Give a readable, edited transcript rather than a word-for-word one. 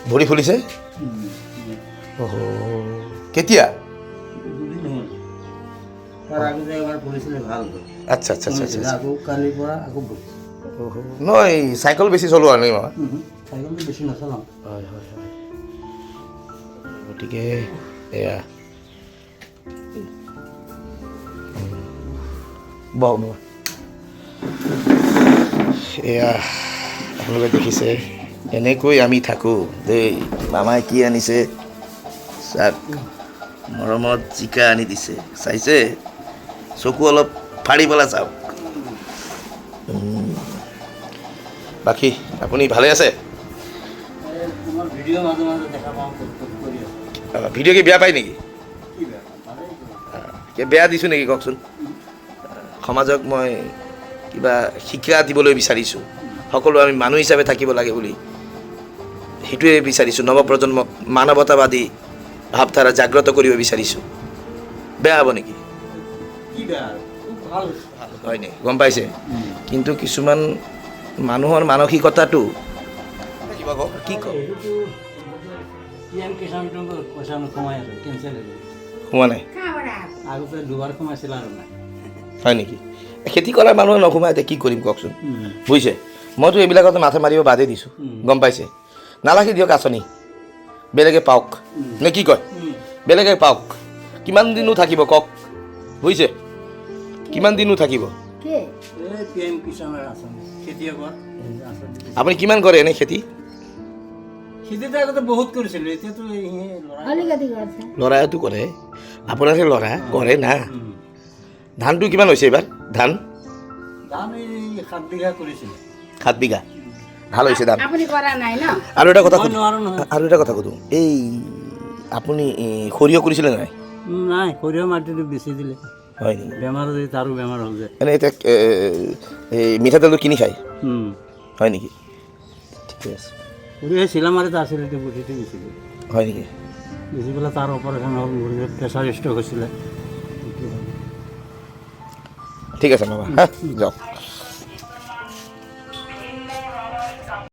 ভৰি ফুলিছে কেতিয়া? আচ্ছা আচ্ছা আচ্ছা আচ্ছা নহয় চাইকেল বেছি চলোৱা নাই মই হয় হয় হয় গতিকে এয়া বহ এয়া আপোনালোকে দেখিছে এনেকৈ আমি থাকোঁ দেই। মামাই কি আনিছে চাওক, মৰমত জিকা আনি দিছে, চাইছে? চকু অলপ ফাৰি পেলাই চাওক। বাকী আপুনি ভালে আছে? ভিডিঅ' কি বেয়া পায় নেকি? বেয়া দিছোঁ নেকি কওকচোন? সমাজক মই কিবা শিক্ষা দিবলৈ বিচাৰিছোঁ, সকলো আমি মানুহ হিচাপে থাকিব লাগে বুলি সেইটোৱে বিচাৰিছোঁ। নৱপ্ৰজন্মক মানৱতাবাদী ভাৱধাৰা জাগ্ৰত কৰিব বিচাৰিছোঁ। বেয়া হ'ব নেকি? হয় নি? গম পাইছে? কিন্তু কিছুমান মানুহৰ মানসিকতাটো কিবা কওক, কি কওক? সোমোৱা নাই? হয় নেকি? খেতি কৰা মানুহে নোসোমাই, এতিয়া কি কৰিম কওকচোন? বুজিছে? মইতো এইবিলাকতে মাথা মাৰিব বাদেই দিছোঁ, গম পাইছে? নালাগে দিয়ক আঁচনি, বেলেগে পাওক নে কি কয়? বেলেগে পাওক, কিমান দিনো থাকিব কওক? বুজিছে? কিমান দিনো থাকিব? আপুনি কিমান কৰে এনে খেতি? ল'ৰাইতো কৰে, আপোনাৰে ল'ৰা কৰে না। ধানটো কিমান হৈছে এইবাৰ? ধান 7 বিঘা, ভাল হৈছে ধান। আৰু এটা কথা সুধোঁ, এই আপুনি সৰিয়হ কৰিছিলে নাই? নাই, সৰিয়হ মাটিটো বেছি দিলে। হয় নেকি? বেমাৰ যদি তাৰো বেমাৰ হ'ল যে এনে এতিয়া এই মিঠাতেলটো কিনি খায়? হয় নেকি? ঠিকে আছে। সৰিয়হ চিলামাৰিত আছিলে, এতিয়া বুদ্ধিটো বেছিলে। হয় নেকি? বেছি পেলাই তাৰ অপাৰেশ্যন হ'ল, প্ৰেছাৰ ষ্ট্ৰক হৈছিলে। ঠিক আছে মামা, হা যাওক।